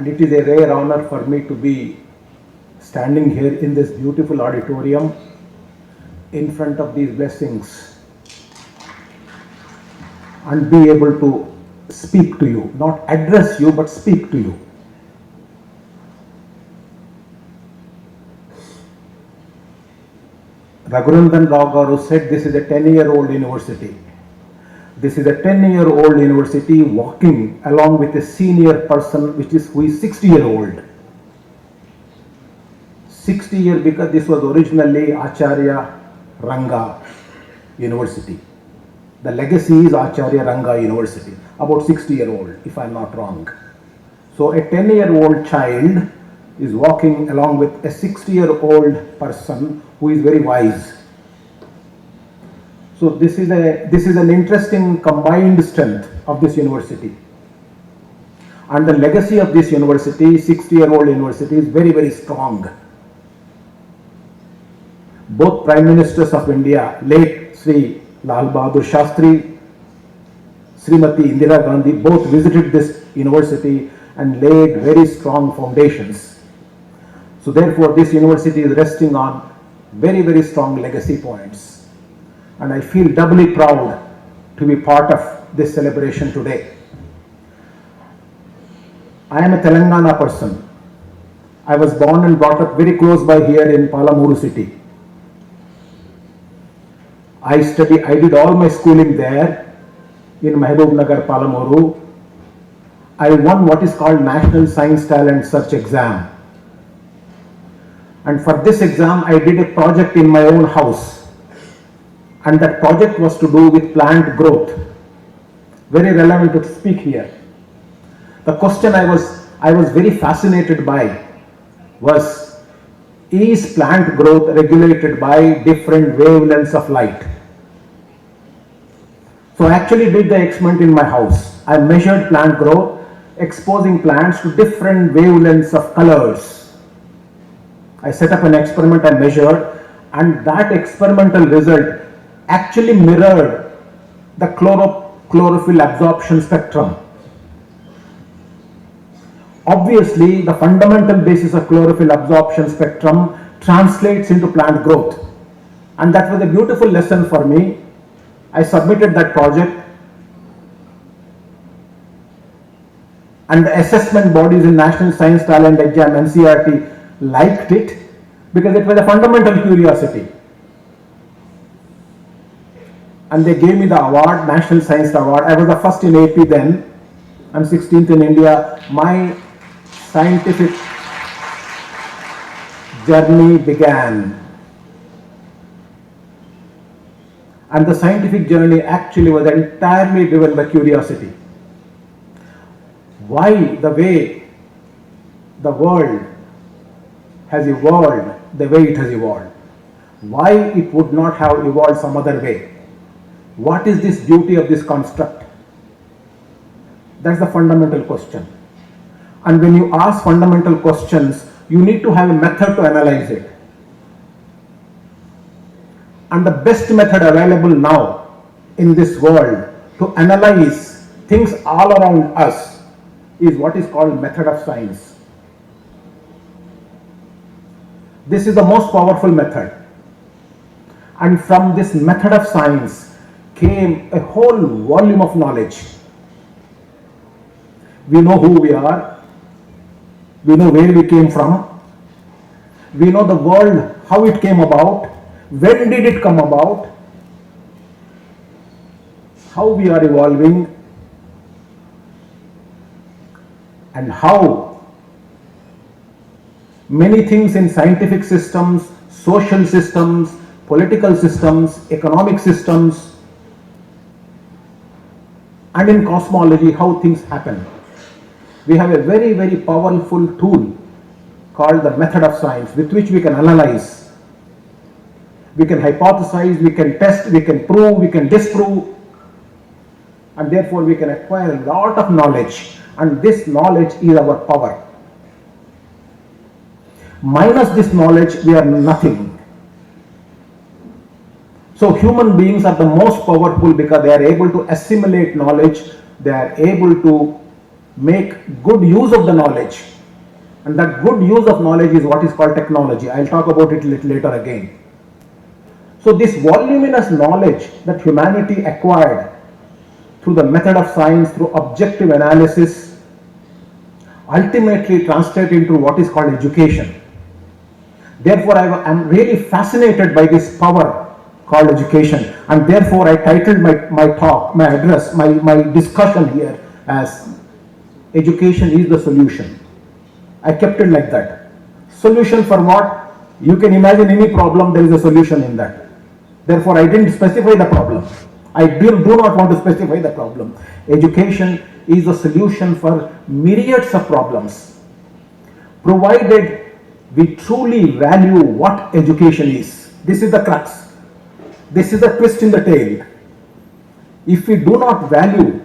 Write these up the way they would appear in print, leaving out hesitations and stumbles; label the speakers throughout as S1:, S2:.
S1: And it is a rare honor for me to be standing here in this beautiful auditorium in front of these blessings and be able to speak to you, not address you, but speak to you. Raghunandan Rao Garu said this is a 10-year-old university. This is a 10-year-old university walking along with a senior person who is 60-year-old. 60 years because this was originally Acharya Ranga University. The legacy is Acharya Ranga University, about 60-year-old, if I'm not wrong. So a 10-year-old child is walking along with a 60-year-old person who is very wise. So this is an interesting combined strength of this university. And the legacy of this university, 60-year-old university, is very, very strong. Both Prime Ministers of India, late Sri Lal Bahadur Shastri, Srimati Indira Gandhi, both visited this university and laid very strong foundations. So therefore this university is resting on very, very strong legacy points. And I feel doubly proud to be part of this celebration today. I am a Telangana person. I was born and brought up very close by here in Palamuru city. I did all my schooling there in Mehboob Nagar, Palamuru. I won what is called National Science Talent Search Exam. And for this exam, I did a project in my own house. And that project was to do with plant growth. Very relevant to speak here. The question I was very fascinated by was, is plant growth regulated by different wavelengths of light? So I actually did the experiment in my house. I measured plant growth, exposing plants to different wavelengths of colors. I set up an experiment, I measured, and that experimental result actually mirrored the chlorophyll absorption spectrum. Obviously, the fundamental basis of chlorophyll absorption spectrum translates into plant growth. And that was a beautiful lesson for me. I submitted that project, and the assessment bodies in National Science Talent Exam, NCERT, liked it because it was a fundamental curiosity. And they gave me the award, National Science Award. I was the first in AP then. I'm 16th in India. My scientific journey began. And the scientific journey actually was entirely driven by curiosity. Why the way the world has evolved the way it has evolved? Why it would not have evolved some other way? What is this beauty of this construct? That's the fundamental question. And when you ask fundamental questions, you need to have a method to analyze it. And the best method available now in this world to analyze things all around us is what is called method of science. This is the most powerful method. And from this method of science came a whole volume of knowledge. We know who we are. We know where we came from. We know the world, how it came about. When did it come about? How we are evolving, and how many things in scientific systems, social systems, political systems, economic systems, and in cosmology, how things happen. We have a very, very powerful tool called the method of science, with which we can analyze. We can hypothesize, we can test, we can prove, we can disprove, and therefore we can acquire a lot of knowledge, and this knowledge is our power. Minus this knowledge, we are nothing. So human beings are the most powerful because they are able to assimilate knowledge, they are able to make good use of the knowledge. And that good use of knowledge is what is called technology. I'll talk about it a little later again. So this voluminous knowledge that humanity acquired through the method of science, through objective analysis, ultimately translate into what is called education. Therefore, I am really fascinated by this power called education, and therefore I titled my talk, my address, my discussion here as Education is the Solution. I kept it like that. Solution for what? You can imagine any problem, there is a solution in that. Therefore, I didn't specify the problem. I do not want to specify the problem. Education is the solution for myriads of problems, provided we truly value what education is. This is the crux. This is the twist in the tail. If we do not value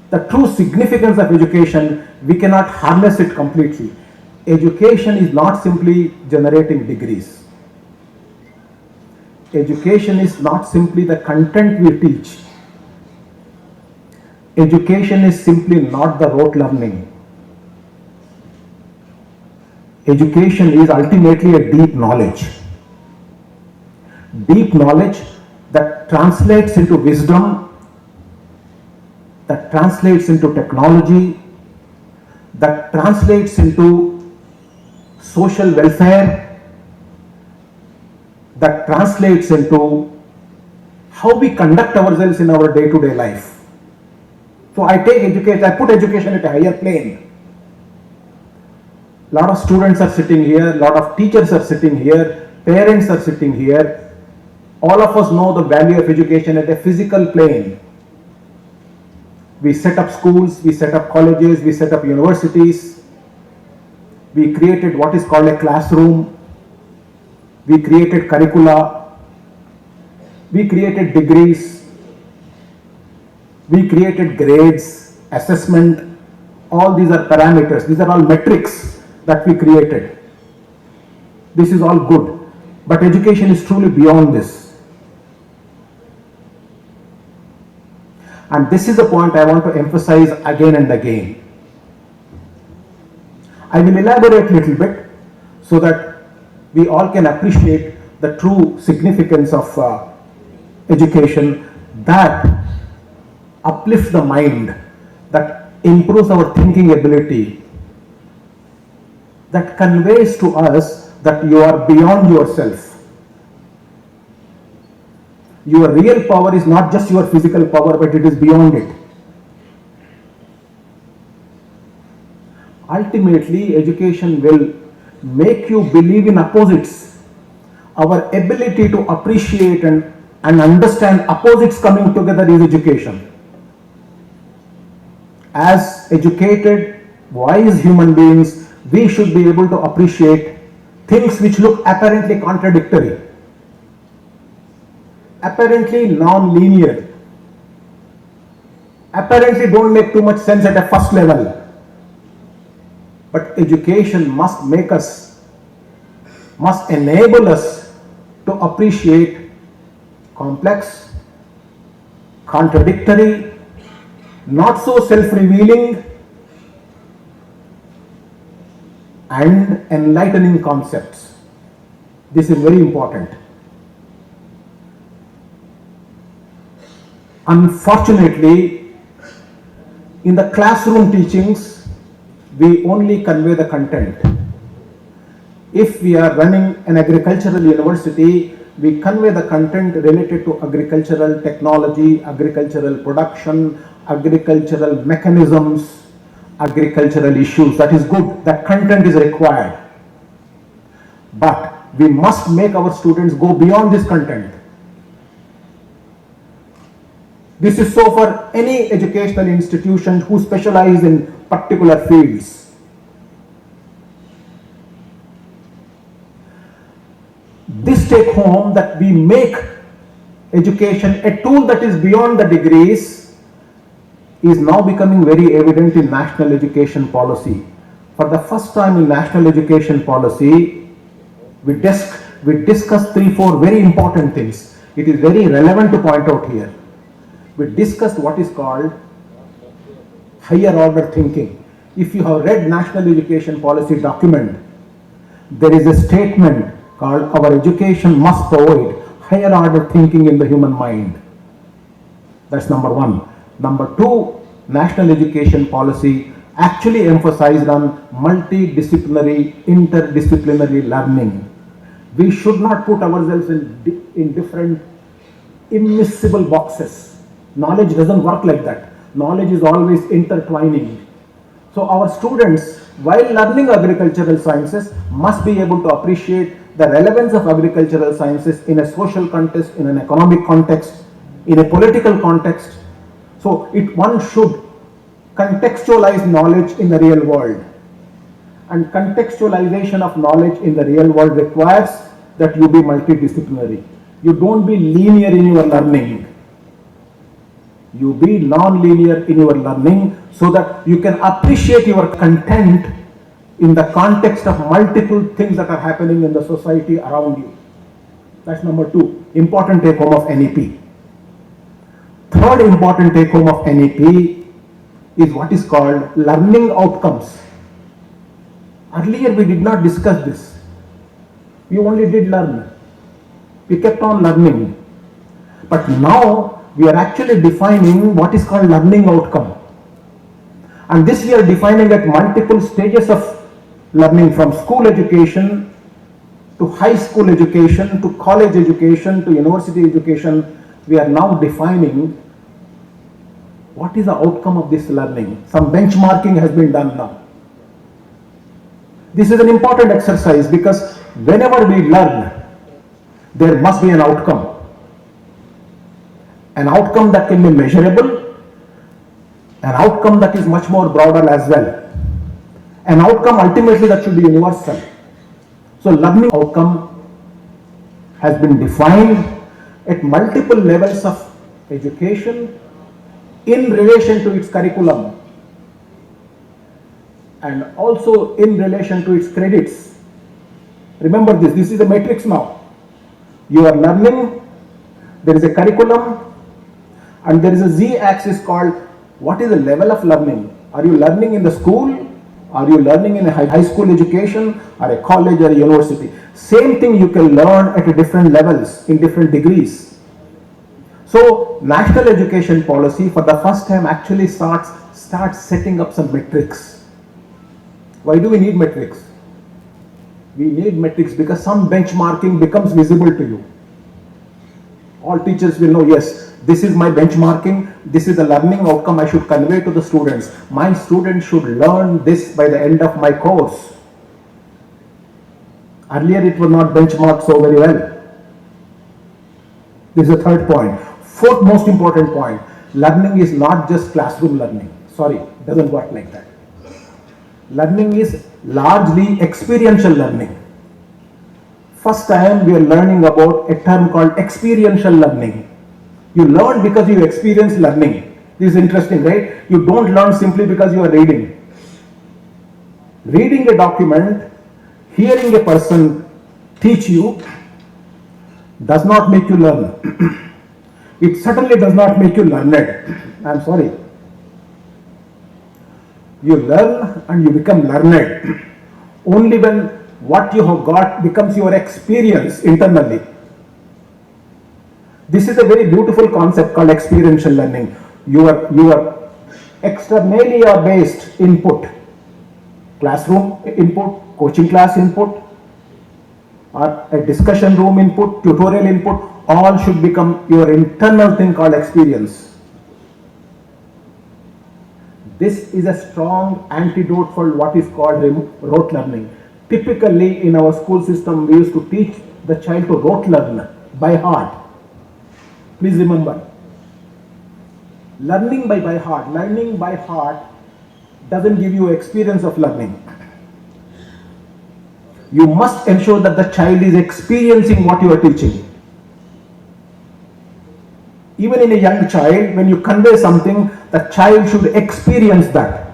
S1: the true significance of education, we cannot harness it completely. Education is not simply generating degrees. Education is not simply the content we teach. Education is simply not the rote learning. Education is ultimately a deep knowledge. Deep knowledge that translates into wisdom, that translates into technology, that translates into social welfare, that translates into how we conduct ourselves in our day-to-day life. So I put education at a higher plane. A lot of students are sitting here, a lot of teachers are sitting here, parents are sitting here. All of us know the value of education at a physical plane. We set up schools, we set up colleges, we set up universities. We created what is called a classroom. We created curricula. We created degrees. We created grades, assessment. All these are parameters. These are all metrics that we created. This is all good. But education is truly beyond this. And this is the point I want to emphasize again and again. I will elaborate a little bit so that we all can appreciate the true significance of education that uplifts the mind, that improves our thinking ability, that conveys to us that you are beyond yourself. Your real power is not just your physical power, but it is beyond it. Ultimately, education will make you believe in opposites. Our ability to appreciate and understand opposites coming together is education. As educated, wise human beings, we should be able to appreciate things which look apparently contradictory, apparently non-linear, apparently don't make too much sense at a first level. But education must enable us to appreciate complex, contradictory, not so self-revealing, and enlightening concepts. This is very important. Unfortunately, in the classroom teachings, we only convey the content. If we are running an agricultural university, we convey the content related to agricultural technology, agricultural production, agricultural mechanisms, agricultural issues. That is good. That content is required. But we must make our students go beyond this content. This is so for any educational institution who specialize in particular fields. This take home that we make education a tool that is beyond the degrees is now becoming very evident in national education policy. For the first time in national education policy, we discussed 3-4 very important things. It is very relevant to point out here. We discussed what is called higher order thinking. If you have read National Education Policy document, there is a statement called our education must provide higher order thinking in the human mind. That's number one. Number two, National Education Policy actually emphasized on multidisciplinary, interdisciplinary learning. We should not put ourselves in different immiscible boxes. Knowledge doesn't work like that. Knowledge is always intertwining. So our students, while learning agricultural sciences, must be able to appreciate the relevance of agricultural sciences in a social context, in an economic context, in a political context. So one should contextualize knowledge in the real world. And contextualization of knowledge in the real world requires that you be multidisciplinary. You don't be linear in your learning. You be non-linear in your learning so that you can appreciate your content in the context of multiple things that are happening in the society around you. That's number two, important take home of NEP. Third important take home of NEP is what is called learning outcomes. Earlier we did not discuss this. We only did learn. We kept on learning. But now we are actually defining what is called learning outcome. And this we are defining at multiple stages of learning, from school education to high school education to college education to university education. We are now defining what is the outcome of this learning. Some benchmarking has been done now. This is an important exercise because whenever we learn, there must be an outcome. An outcome that can be measurable, an outcome that is much more broader as well. An outcome ultimately that should be universal. So learning outcome has been defined at multiple levels of education in relation to its curriculum and also in relation to its credits. Remember this is a matrix now. You are learning, there is a curriculum, and there is a z-axis called what is the level of learning. Are you learning in the school? Are you learning in a high school education or a college or a university? Same thing you can learn at different levels in different degrees. So National Education Policy for the first time actually starts setting up some metrics. Why do we need metrics? We need metrics because some benchmarking becomes visible to you. All teachers will know, yes, this is my benchmarking, this is the learning outcome I should convey to the students. My students should learn this by the end of my course. Earlier it was not benchmarked so very well. This is the third point. Fourth most important point, learning is not just classroom learning. Sorry, it doesn't work like that. Learning is largely experiential learning. First time we are learning about a term called experiential learning. You learn because you experience learning. This is interesting, right? You don't learn simply because you are reading. Reading a document, hearing a person teach you does not make you learn. It certainly does not make you learned. I'm sorry. You learn and you become learned only when what you have got becomes your experience internally. This is a very beautiful concept called experiential learning. Your externalia based input, classroom input, coaching class input, or a discussion room input, tutorial input, all should become your internal thing called experience. This is a strong antidote for what is called rote learning. Typically in our school system we used to teach the child to rote learn by heart. Please remember, learning by heart doesn't give you experience of learning. You must ensure that the child is experiencing what you are teaching. Even in a young child, when you convey something, the child should experience that.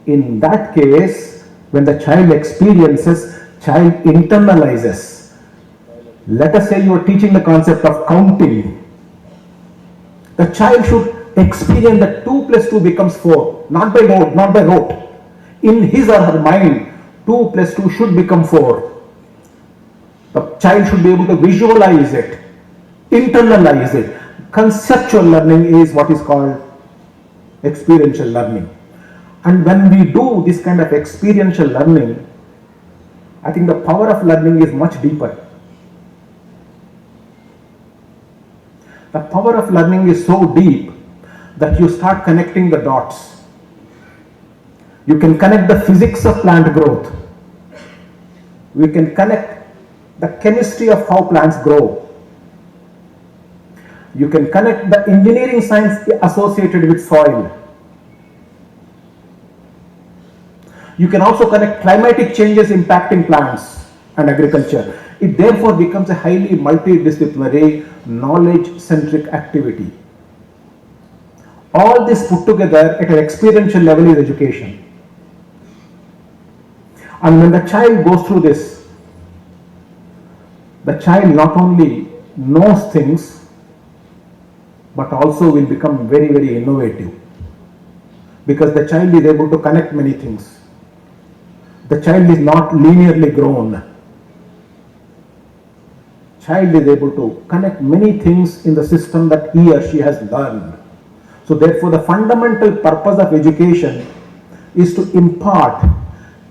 S1: In that case, when the child experiences, child internalizes. Let us say you are teaching the concept of counting. The child should experience that 2 plus 2 becomes 4, not by rote. In his or her mind, 2 plus 2 should become 4. The child should be able to visualize it, internalize it. Conceptual learning is what is called experiential learning. And when we do this kind of experiential learning, I think the power of learning is much deeper. The power of learning is so deep that you start connecting the dots. You can connect the physics of plant growth. We can connect the chemistry of how plants grow. You can connect the engineering science associated with soil. You can also connect climatic changes impacting plants and agriculture. It therefore becomes a highly multidisciplinary, knowledge-centric activity. All this put together at an experiential level is education. And when the child goes through this, the child not only knows things, but also will become very, very innovative. Because the child is able to connect many things. The child is not linearly grown. Child is able to connect many things in the system that he or she has learned. So therefore the fundamental purpose of education is to impart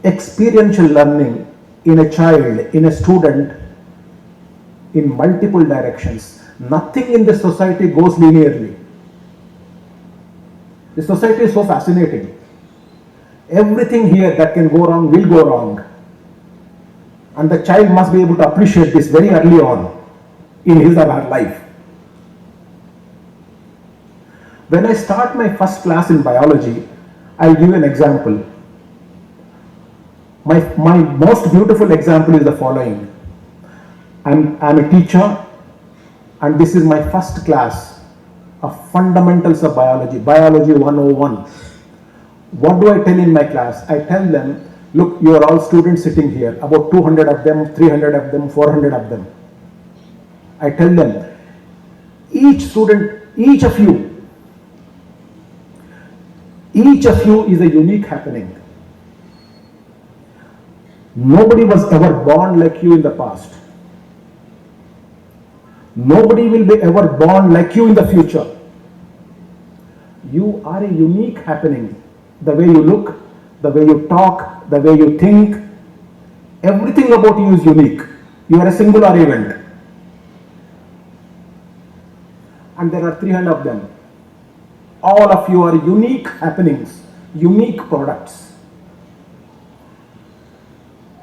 S1: experiential learning in a child, in a student, in multiple directions. Nothing in the society goes linearly. The society is so fascinating. Everything here that can go wrong will go wrong. And the child must be able to appreciate this very early on in his or her life. When I start my first class in biology, I'll give you an example. My most beautiful example is the following. I'm a teacher, and this is my first class of fundamentals of biology, biology 101. What do I tell in my class? I tell them, look, you are all students sitting here, about 200 of them, 300 of them, 400 of them. I tell them, each student, each of you is a unique happening. Nobody was ever born like you in the past. Nobody will be ever born like you in the future. You are a unique happening. The way you look, the way you talk, the way you think, everything about you is unique. You are a singular event. And there are 300 of them. All of you are unique happenings, unique products.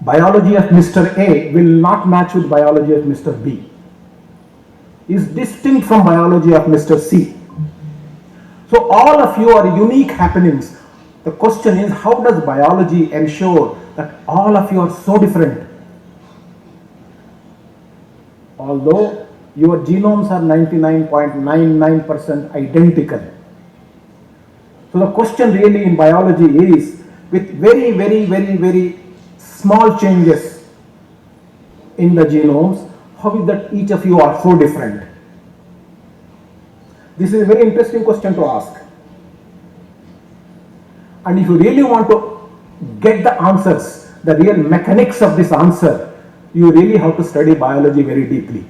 S1: Biology of Mr. A will not match with biology of Mr. B. Is distinct from biology of Mr. C. So all of you are unique happenings. The question is, how does biology ensure that all of you are so different? Although your genomes are 99.99% identical. So the question really in biology is, with very, very, very, very small changes in the genomes, how is that each of you are so different? This is a very interesting question to ask. And if you really want to get the answers, the real mechanics of this answer, you really have to study biology very deeply.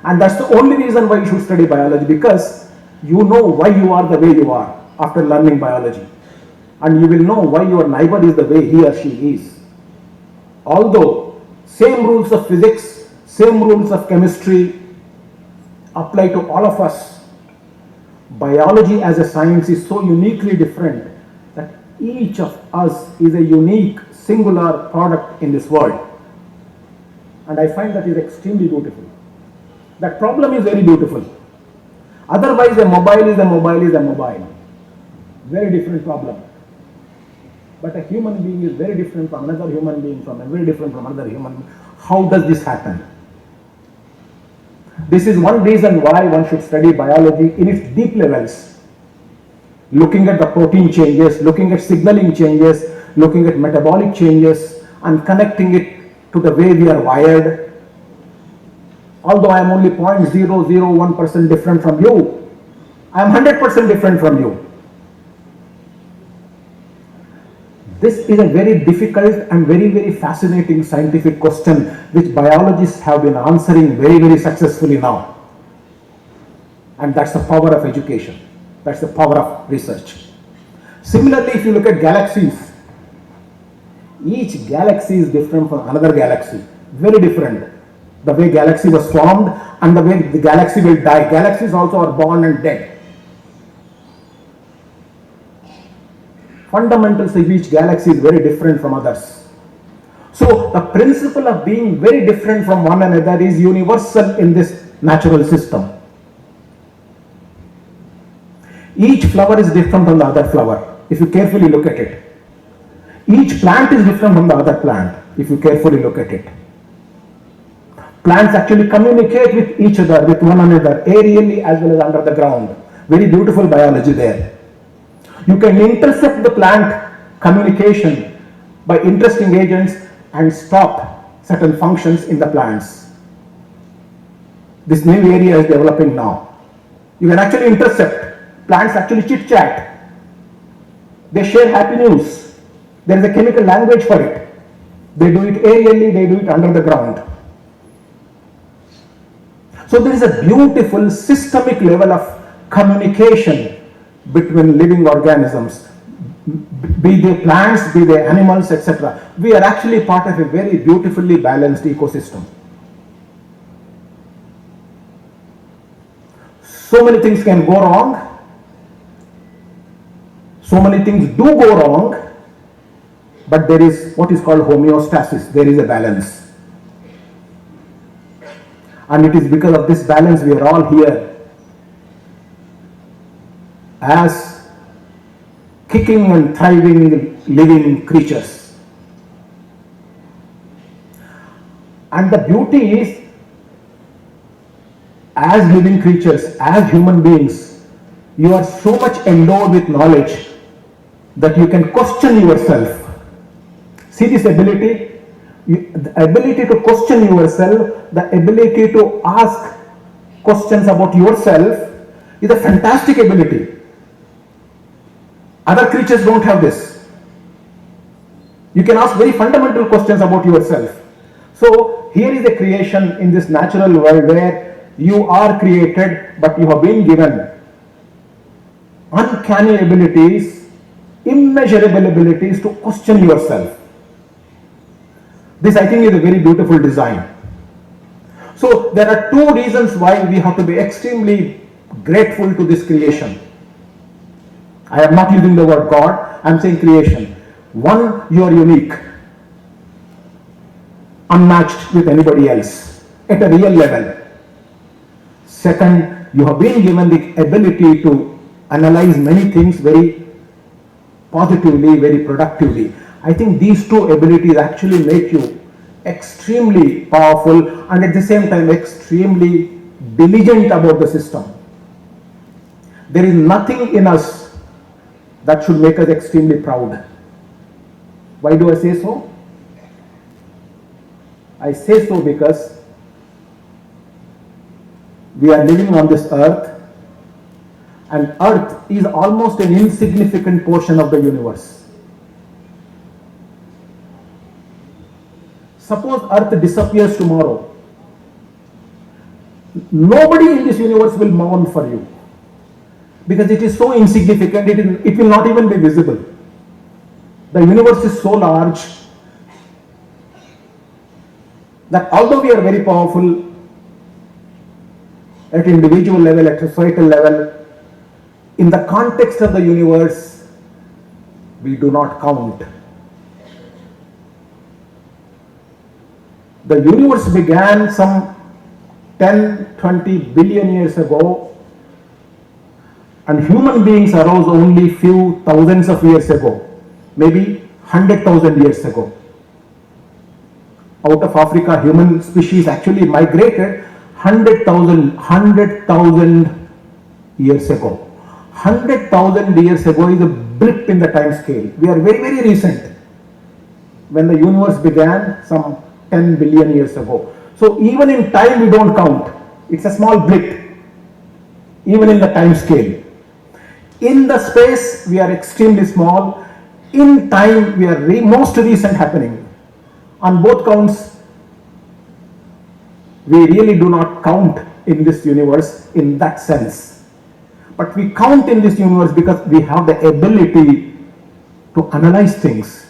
S1: And that's the only reason why you should study biology, because you know why you are the way you are after learning biology. And you will know why your neighbor is the way he or she is. Although same rules of physics, same rules of chemistry apply to all of us, biology as a science is so uniquely different that each of us is a unique, singular product in this world. And I find that is extremely beautiful. That problem is very beautiful. Otherwise, a mobile is a mobile is a mobile. Very different problem. But a human being is very different from another human being, very different from another human. How does this happen? This is one reason why one should study biology in its deep levels. Looking at the protein changes, looking at signaling changes, looking at metabolic changes, and connecting it to the way we are wired. Although I am only 0.001% different from you, I am 100% different from you. This is a very difficult and very, very fascinating scientific question which biologists have been answering very, very successfully now. And that's the power of education. That's the power of research. Similarly, if you look at galaxies, each galaxy is different from another galaxy. Very different. The way galaxy was formed and the way the galaxy will die. Galaxies also are born and dead. Fundamentals of each galaxy is very different from others. So the principle of being very different from one another is universal in this natural system. Each flower is different from the other flower, if you carefully look at it. Each plant is different from the other plant, if you carefully look at it. Plants actually communicate with each other, with one another, aerially as well as under the ground. Very beautiful biology there. You can intercept the plant communication by interesting agents and stop certain functions in the plants. This new area is developing now. You can actually intercept. Plants actually chit chat. They share happy news. There is a chemical language for it. They do it aerially, they do it under the ground. So there is a beautiful systemic level of communication between living organisms, be they plants, be they animals, etc. We are actually part of a very beautifully balanced ecosystem. So many things can go wrong. So many things do go wrong, but there is what is called homeostasis. There is a balance. And it is because of this balance we are all here as kicking and thriving living creatures. And the beauty is, as living creatures, as human beings, you are so much endowed with knowledge that you can question yourself. See this ability? The ability to question yourself, the ability to ask questions about yourself is a fantastic ability. Other creatures don't have this. You can ask very fundamental questions about yourself. So here is a creation in this natural world where you are created, but you have been given uncanny abilities, immeasurable abilities to question yourself. This, I think, is a very beautiful design. So there are two reasons why we have to be extremely grateful to this creation. I am not using the word God, I am saying creation. One, you are unique, unmatched with anybody else at a real level. Second, you have been given the ability to analyze many things very positively, very productively. I think these two abilities actually make you extremely powerful and at the same time extremely diligent about the system. There is nothing in us that should make us extremely proud. Why do I say so? I say so because we are living on this earth, and earth is almost an insignificant portion of the universe. Suppose earth disappears tomorrow. Nobody in this universe will mourn for you because it is so insignificant, it will not even be visible. The universe is so large that although we are very powerful at individual level, at societal level, in the context of the universe, we do not count. The universe began some 10-20 billion years ago, and human beings arose only few thousands of years ago, maybe 100,000 years ago. Out of Africa, human species actually migrated 100,000 years ago. 100,000 years ago is a blip in the time scale. We are very, very recent. When the universe began, some 10 billion years ago. So even in time we don't count. It's a small blip, even in the time scale. In the space we are extremely small. In time we are most recent happening. On both counts, we really do not count in this universe in that sense. But we count in this universe because we have the ability to analyze things,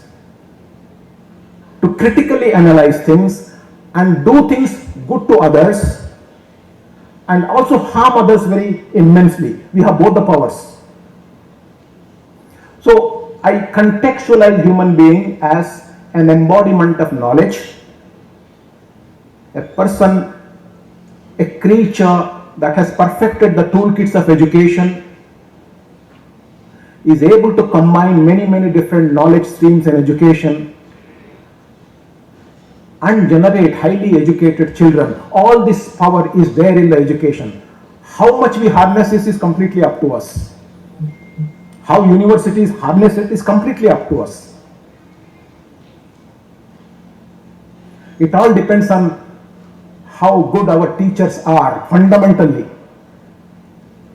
S1: to critically analyze things and do things good to others and also harm others very immensely. We have both the powers. So I contextualize human being as an embodiment of knowledge, a person, a creature that has perfected the toolkits of education, is able to combine many different knowledge streams in education and generate highly educated children. All this power is there in the education. How much we harness this is completely up to us. How universities harness it is completely up to us. It all depends on how good our teachers are, fundamentally.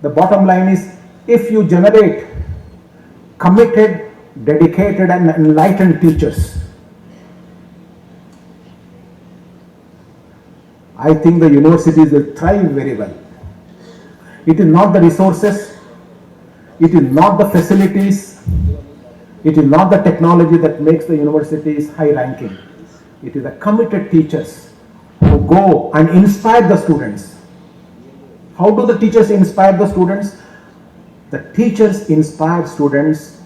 S1: The bottom line is, if you generate committed, dedicated and enlightened teachers, I think the universities will thrive very well. It is not the resources, it is not the facilities, it is not the technology that makes the universities high ranking. It is the committed teachers who go and inspire the students. How do the teachers inspire the students? The teachers inspire students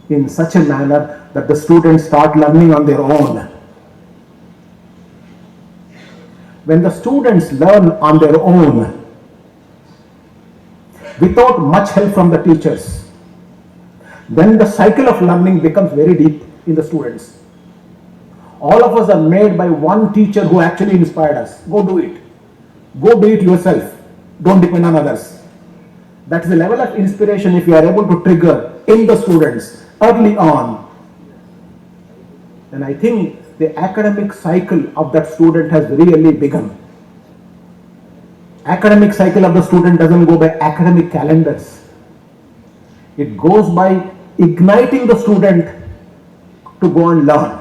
S1: in such a manner that the students start learning on their own. When the students learn on their own, without much help from the teachers, then the cycle of learning becomes very deep in the students. All of us are made by one teacher who actually inspired us. Go do it. Go do it yourself. Don't depend on others. That is the level of inspiration if you are able to trigger in the students early on. And I think the academic cycle of that student has really begun. Academic cycle of the student doesn't go by academic calendars. It goes by igniting the student to go and learn.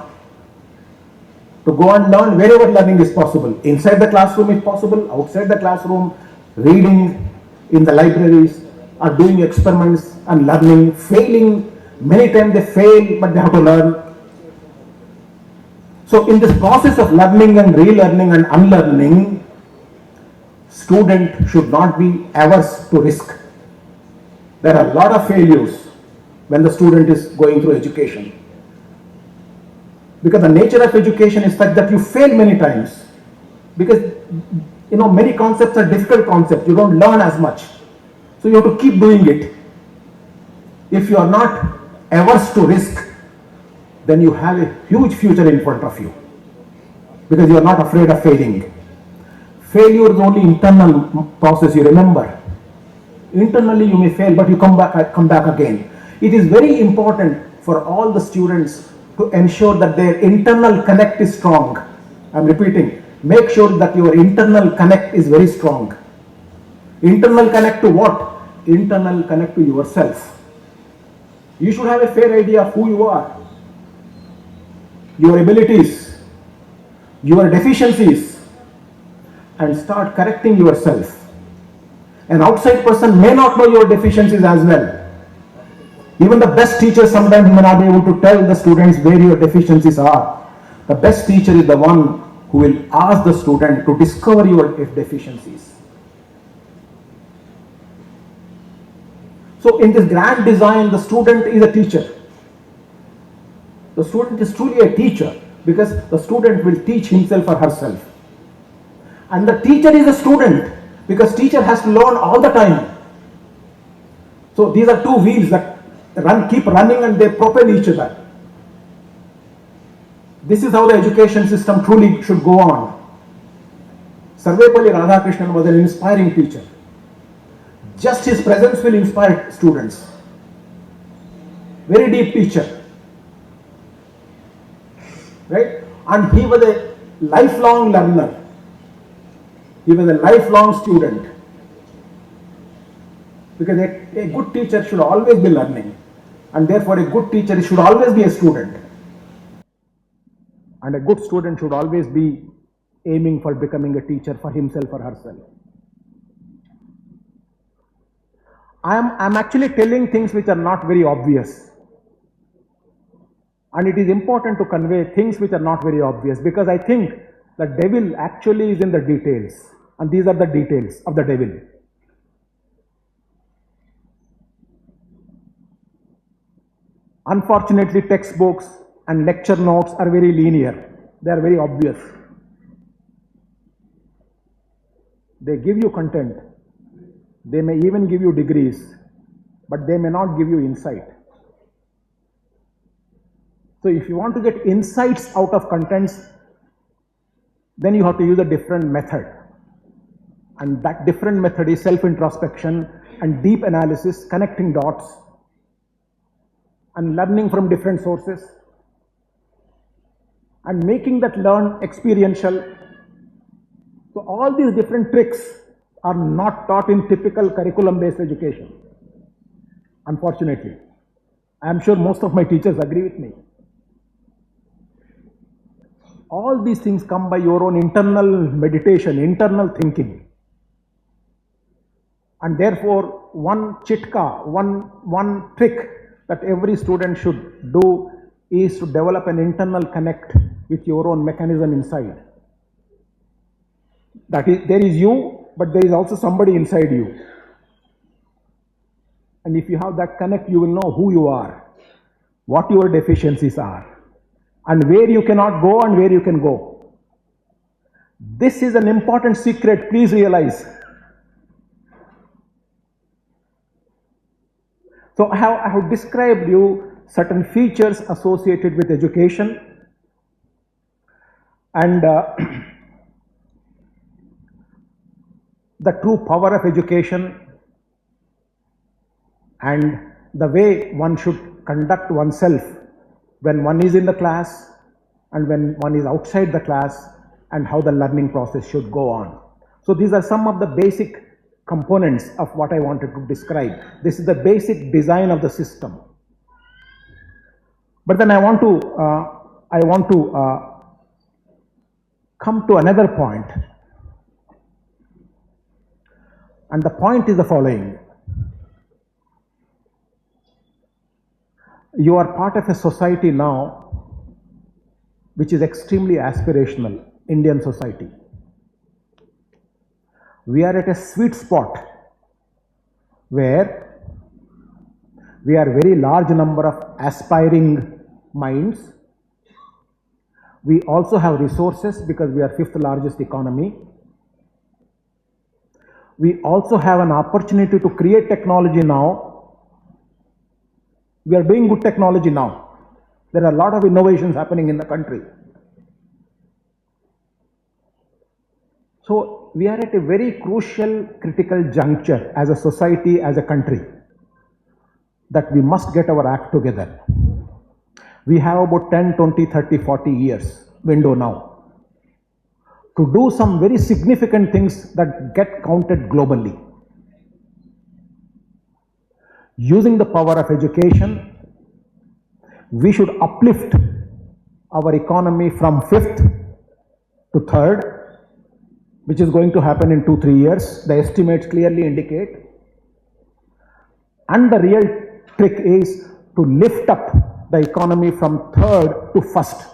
S1: To go and learn wherever learning is possible. Inside the classroom if possible, outside the classroom, reading in the libraries, or doing experiments and learning, failing. Many times they fail, but they have to learn. So in this process of learning and relearning and unlearning, student should not be averse to risk. There are a lot of failures when the student is going through education. Because the nature of education is such that you fail many times. Because many concepts are difficult concepts. You don't learn as much. So you have to keep doing it. If you are not averse to risk, then you have a huge future in front of you. Because you are not afraid of failing. Failure is only internal process, you remember. Internally you may fail, but you come back again. It is very important for all the students to ensure that their internal connect is strong. I'm repeating, make sure that your internal connect is very strong. Internal connect to what? Internal connect to yourself. You should have a fair idea of who you are, your abilities, your deficiencies, and start correcting yourself. An outside person may not know your deficiencies as well. Even the best teacher sometimes may not be able to tell the students where your deficiencies are. The best teacher is the one who will ask the student to discover your deficiencies. So in this grand design, the student is a teacher. The student is truly a teacher because the student will teach himself or herself. And the teacher is a student because teacher has to learn all the time. So these are two wheels that keep running and they propel each other. This is how the education system truly should go on. Sarvepalli Radhakrishnan was an inspiring teacher. Just his presence will inspire students. Very deep teacher. Right? And he was a lifelong learner. He was a lifelong student. Because a good teacher should always be learning, and therefore a good teacher should always be a student. And a good student should always be aiming for becoming a teacher for himself or herself. I'm actually telling things which are not very obvious. And it is important to convey things which are not very obvious, because I think the devil actually is in the details. And these are the details of the devil. Unfortunately, textbooks and lecture notes are very linear. They are very obvious. They give you content. They may even give you degrees, but they may not give you insight. So if you want to get insights out of contents, then you have to use a different method. And that different method is self-introspection and deep analysis, connecting dots, and learning from different sources, and making that learn experiential. So all these different tricks are not taught in typical curriculum-based education. Unfortunately, I am sure most of my teachers agree with me. All these things come by your own internal meditation, internal thinking. And therefore, one chitka, one trick that every student should do is to develop an internal connect with your own mechanism inside. That is, there is you, but there is also somebody inside you. And if you have that connect, you will know who you are, what your deficiencies are, and where you cannot go and where you can go. This is an important secret, please realize. So I have described you certain features associated with education, and the true power of education, and the way one should conduct oneself when one is in the class and when one is outside the class, and how the learning process should go on. So these are some of the basic components of what I wanted to describe. This is the basic design of the system. But then I want to come to another point. And the point is the following. You are part of a society now which is extremely aspirational, Indian society. We are at a sweet spot where we are a very large number of aspiring minds. We also have resources because we are fifth largest economy. We also have an opportunity to create technology now. We are doing good technology now. There are a lot of innovations happening in the country. So we are at a very crucial, critical juncture as a society, as a country, that we must get our act together. We have about 10, 20, 30, 40 years window now to do some very significant things that get counted globally. Using the power of education, we should uplift our economy from fifth to third, which is going to happen in 2-3 years. The estimates clearly indicate. And the real trick is to lift up the economy from third to first.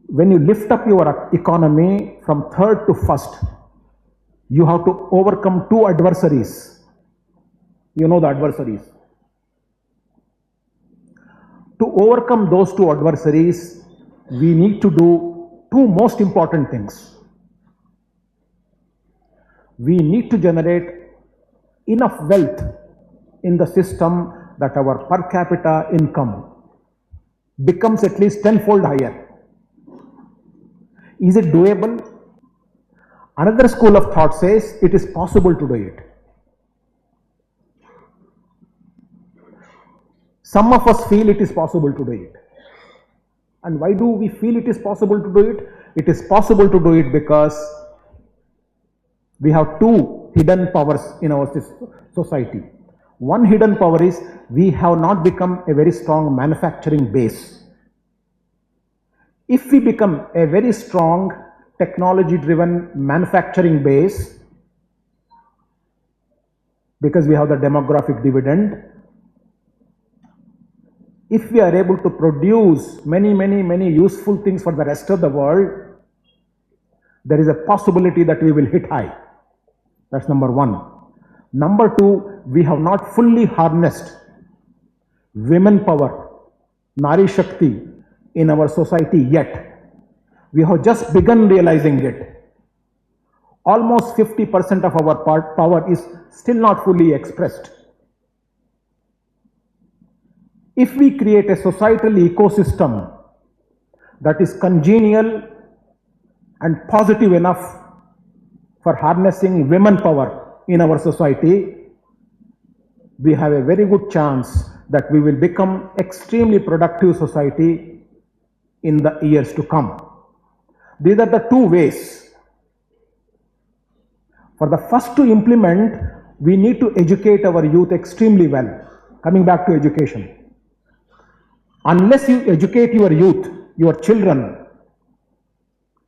S1: When you lift up your economy from third to first, you have to overcome two adversaries. You know the adversaries. To overcome those two adversaries, we need to do two most important things. We need to generate enough wealth in the system that our per capita income becomes at least 10-fold higher. Is it doable? Another school of thought says it is possible to do it. Some of us feel it is possible to do it. And why do we feel it is possible to do it? It is possible to do it because we have two hidden powers in our society. One hidden power is we have not become a very strong manufacturing base. If we become a very strong technology-driven manufacturing base, because we have the demographic dividend, if we are able to produce many useful things for the rest of the world, there is a possibility that we will hit high. That's number one. Number two, we have not fully harnessed women power, Nari Shakti, in our society yet. We have just begun realizing it. Almost 50% of our power is still not fully expressed. If we create a societal ecosystem that is congenial and positive enough for harnessing women power in our society, we have a very good chance that we will become extremely productive society in the years to come. These are the two ways. For the first to implement, we need to educate our youth extremely well. Coming back to education. Unless you educate your youth, your children,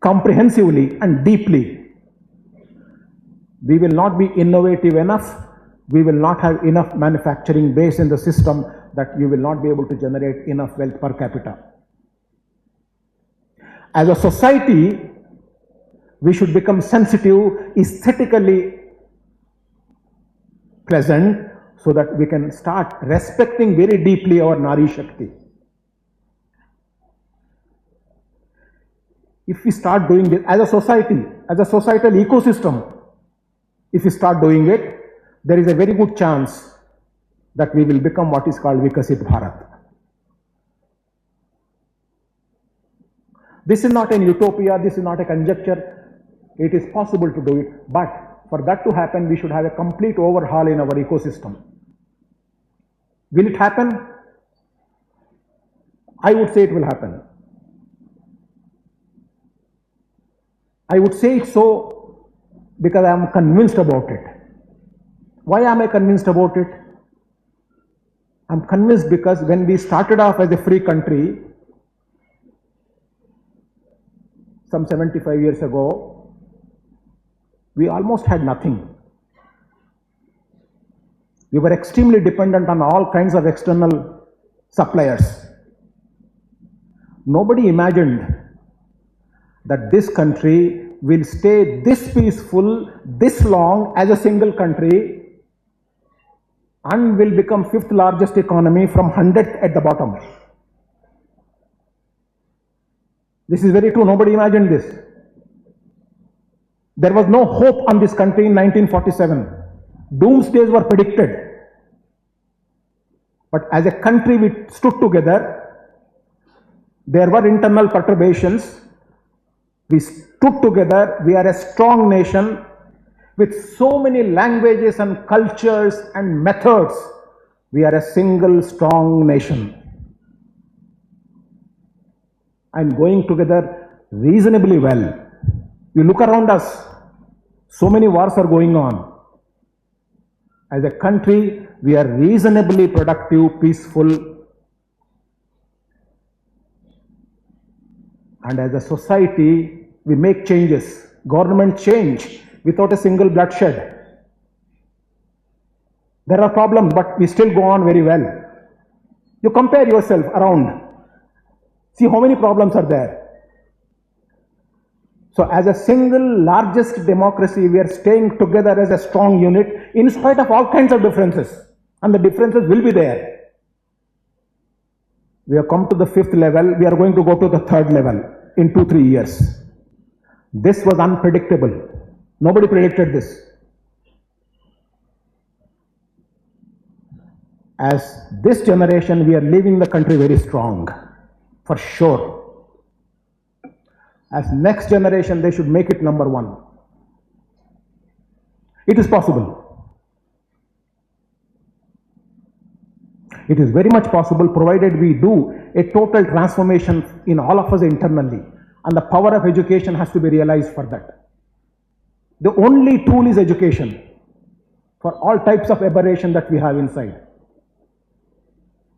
S1: comprehensively and deeply, we will not be innovative enough, we will not have enough manufacturing base in the system, that you will not be able to generate enough wealth per capita. As a society, we should become sensitive, aesthetically pleasant, so that we can start respecting very deeply our Nari Shakti. If we start doing this as a society, as a societal ecosystem, if we start doing it, there is a very good chance that we will become what is called Vikasit Bharat. This is not an utopia, this is not a conjecture. It is possible to do it, but for that to happen, we should have a complete overhaul in our ecosystem. Will it happen? I would say it will happen. I would say it so because I am convinced about it. Why am I convinced about it? I am convinced because when we started off as a free country, some 75 years ago, we almost had nothing. We were extremely dependent on all kinds of external suppliers. Nobody imagined that this country will stay this peaceful, this long as a single country, and will become fifth largest economy from 100th at the bottom. This is very true. Nobody imagined this. There was no hope on this country in 1947. Doomsdays were predicted. But as a country, we stood together. There were internal perturbations. We stood together. We are a strong nation with so many languages and cultures and methods. We are a single strong nation. And going together reasonably well. You look around us, so many wars are going on. As a country, we are reasonably productive, peaceful, and as a society, we make changes. Government change without a single bloodshed. There are problems, but we still go on very well. You compare yourself around. See how many problems are there. So as a single largest democracy, we are staying together as a strong unit in spite of all kinds of differences. And the differences will be there. We have come to the fifth level. We are going to go to the third level in 2-3 years. This was unpredictable. Nobody predicted this. As this generation, we are leaving the country very strong, for sure. As next generation, they should make it number one. It is possible. It is very much possible, provided we do a total transformation in all of us internally. And the power of education has to be realized for that. The only tool is education for all types of aberration that we have inside.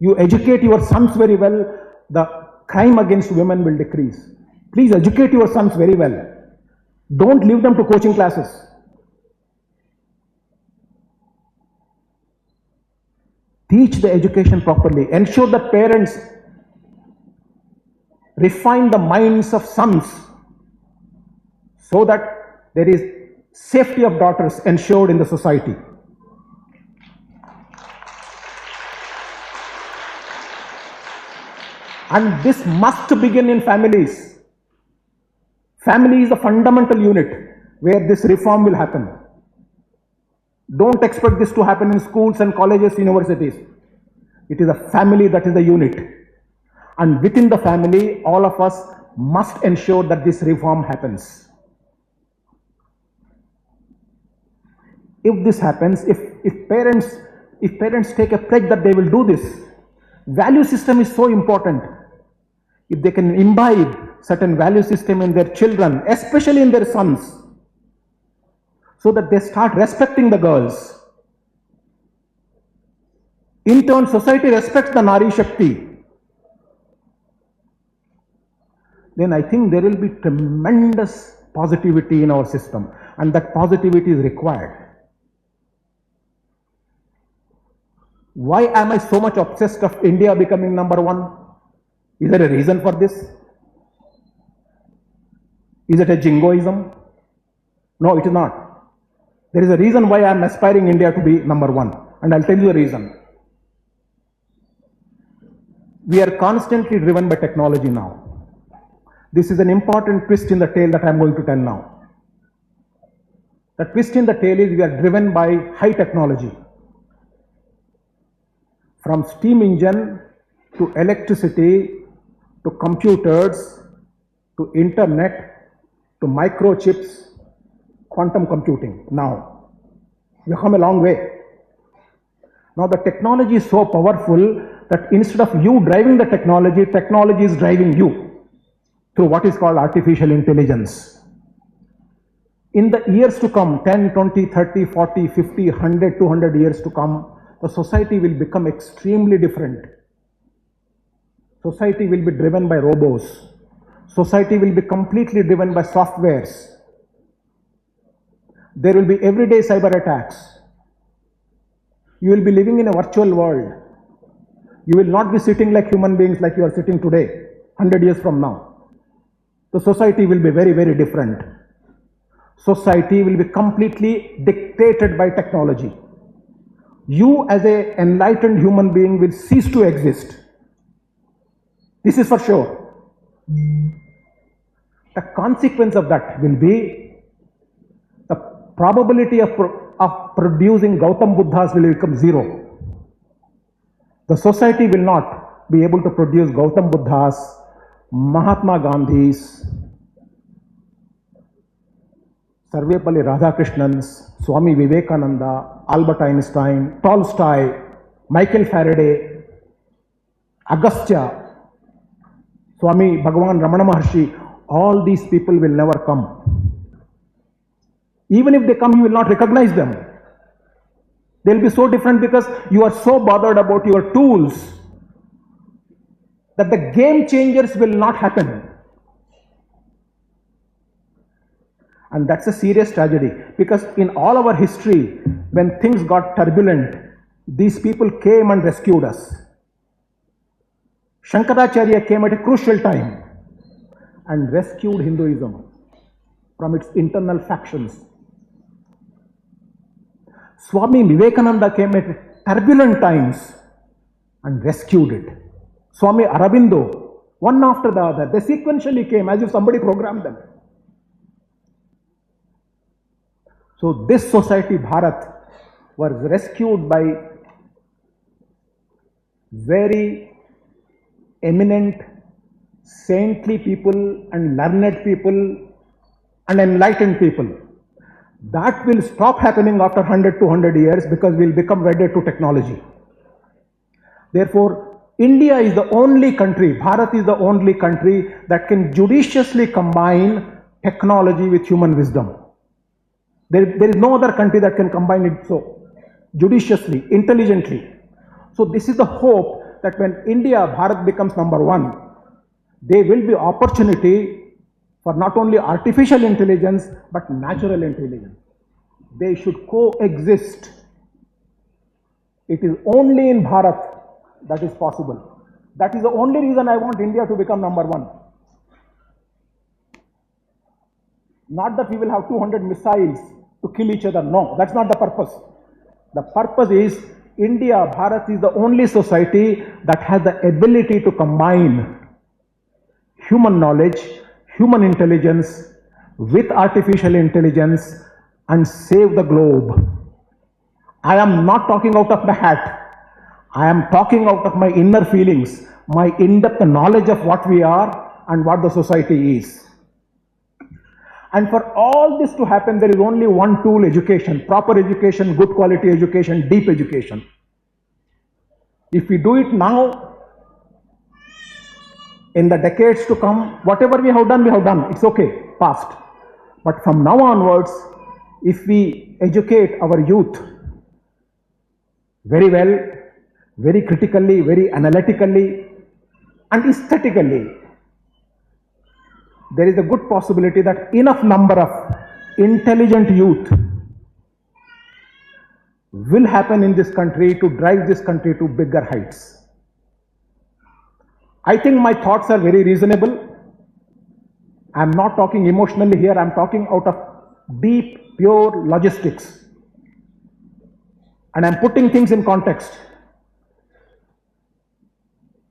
S1: You educate your sons very well, the crime against women will decrease. Please educate your sons very well. Don't leave them to coaching classes. Teach the education properly. Ensure that parents refine the minds of sons so that there is safety of daughters ensured in the society. And this must begin in families. Family is a fundamental unit where this reform will happen. Don't expect this to happen in schools and colleges, universities. It is a family that is the unit. And within the family, all of us must ensure that this reform happens. If this happens, if parents take a pledge that they will do this, value system is so important. If they can imbibe certain value system in their children, especially in their sons, so that they start respecting the girls. In turn, society respects the Nari Shakti. Then I think there will be tremendous positivity in our system, and that positivity is required. Why am I so much obsessed of India becoming number one? Is there a reason for this? Is it a jingoism? No, it is not. There is a reason why I am aspiring India to be number one, and I'll tell you the reason. We are constantly driven by technology now. This is an important twist in the tale that I am going to tell now. The twist in the tale is we are driven by high technology. From steam engine to electricity to computers to internet to microchips, quantum computing. Now, we have come a long way. Now the technology is so powerful that instead of you driving the technology, technology is driving you through what is called artificial intelligence. In the years to come, 10, 20, 30, 40, 50, 100, 200 years to come, the society will become extremely different. Society will be driven by robots. Society will be completely driven by softwares. There will be everyday cyber attacks. You will be living in a virtual world. You will not be sitting like human beings like you are sitting today, 100 years from now. The society will be very, very different. Society will be completely dictated by technology. You as an enlightened human being will cease to exist. This is for sure. The consequence of that will be the probability of producing Gautam Buddhas will become zero. The society will not be able to produce Gautam Buddhas, Mahatma Gandhis, Sarvepalli Radhakrishnans, Swami Vivekananda, Albert Einstein, Tolstoy, Michael Faraday, Agastya, Swami Bhagavan Ramana Maharshi, all these people will never come. Even if they come, you will not recognize them. They'll be so different because you are so bothered about your tools that the game changers will not happen. And that's a serious tragedy, because in all our history, when things got turbulent, these people came and rescued us. Shankaracharya came at a crucial time and rescued Hinduism from its internal factions. Swami Vivekananda came at turbulent times and rescued it. Swami Aurobindo, one after the other, they sequentially came as if somebody programmed them. So this society, Bharat, was rescued by very eminent, saintly people and learned people and enlightened people. That will stop happening after 100 to 200 years because we'll become wedded to technology. Therefore, India is the only country, Bharat is the only country that can judiciously combine technology with human wisdom. There is no other country that can combine it so judiciously, intelligently. So this is the hope that when India, Bharat becomes number one, there will be opportunity for not only artificial intelligence, but natural intelligence. They should coexist. It is only in Bharat that is possible. That is the only reason I want India to become number one. Not that we will have 200 missiles to kill each other. No, that's not the purpose. The purpose is India, Bharat is the only society that has the ability to combine human knowledge, human intelligence with artificial intelligence and save the globe. I am not talking out of my hat. I am talking out of my inner feelings, my in-depth knowledge of what we are and what the society is. And for all this to happen, there is only one tool: education, proper education, good quality education, deep education. If we do it now, in the decades to come, whatever we have done, it's okay, past. But from now onwards, if we educate our youth very well, very critically, very analytically, and aesthetically, there is a good possibility that enough number of intelligent youth will happen in this country to drive this country to bigger heights. I think my thoughts are very reasonable. I'm not talking emotionally here, I'm talking out of deep, pure logistics. And I'm putting things in context.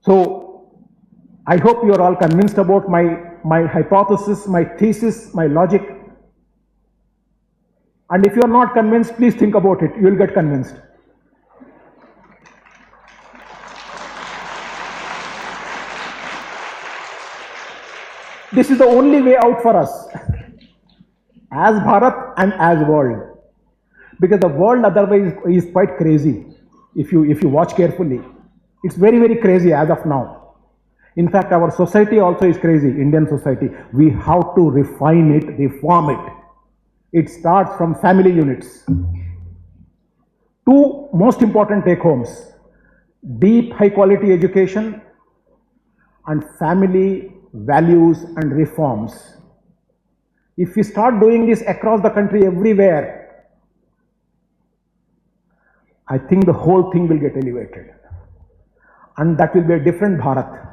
S1: So, I hope you are all convinced about my hypothesis, my thesis, my logic. And if you are not convinced, please think about it. You will get convinced. This is the only way out for us, as Bharat and as world. Because the world otherwise is quite crazy, if you watch carefully. It's very, very crazy as of now. In fact, our society also is crazy, Indian society. We have to refine it, reform it. It starts from family units. Two most important take-homes: deep, high-quality education and family values and reforms. If we start doing this across the country, everywhere, I think the whole thing will get elevated. And that will be a different Bharat.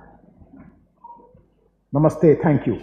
S1: Namaste, thank you.